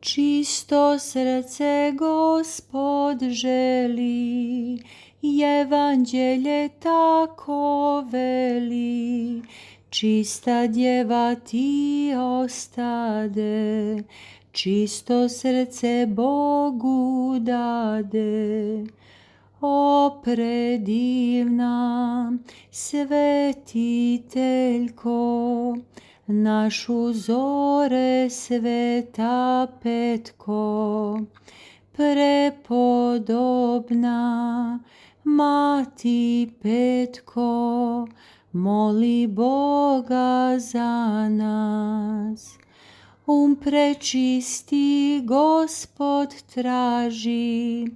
Čisto srce Gospod želi, evanđelje tako veli. Čista djeva ti ostade, čisto srce Bogu dade. O predivna svetiteljko, našu zore sveta petko, prepodobna mati petko, moli Boga za nas. Prečisti Gospod traži,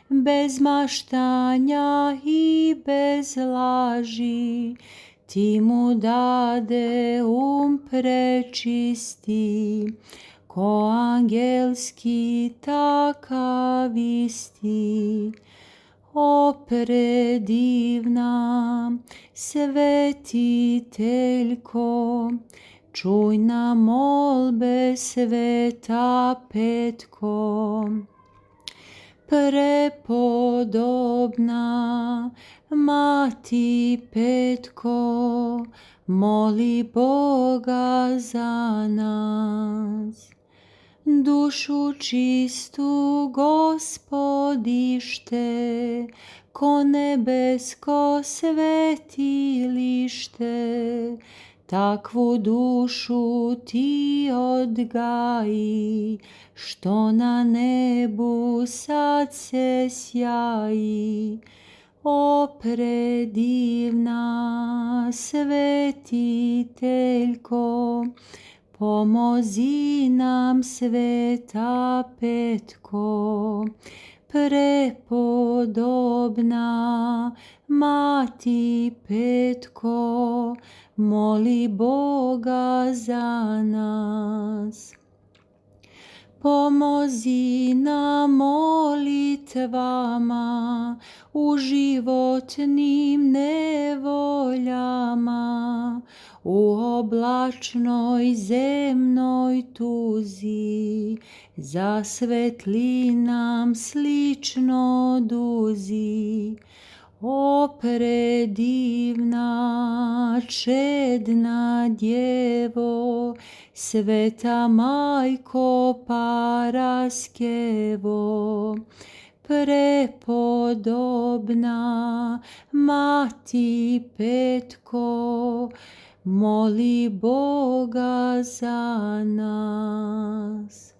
bez maštanja i bez laži, ti mu dade prečisti, ko angelski takav isti. O predivna svetiteljko, čuj na molbe sveta petko. Prepodobna mati petko, moli Boga za nas. Dušu čistu Gospodište, ko nebesko svetilište, takvu dušu ti odgaji, što na nebu sad se sjaji. O predivna svetiteljko, pomozi nam sveta petko. Prepodobna mati petko, moli Boga za nas. Pomozi nam molitvama u životnim nevoljama, u oblačnoj zemnoj tuzi, zasvetli nam slično duzi. O predivna čedna djevo, sveta majko Paraskevo, prepodobna mati petko, moli Boga za nas.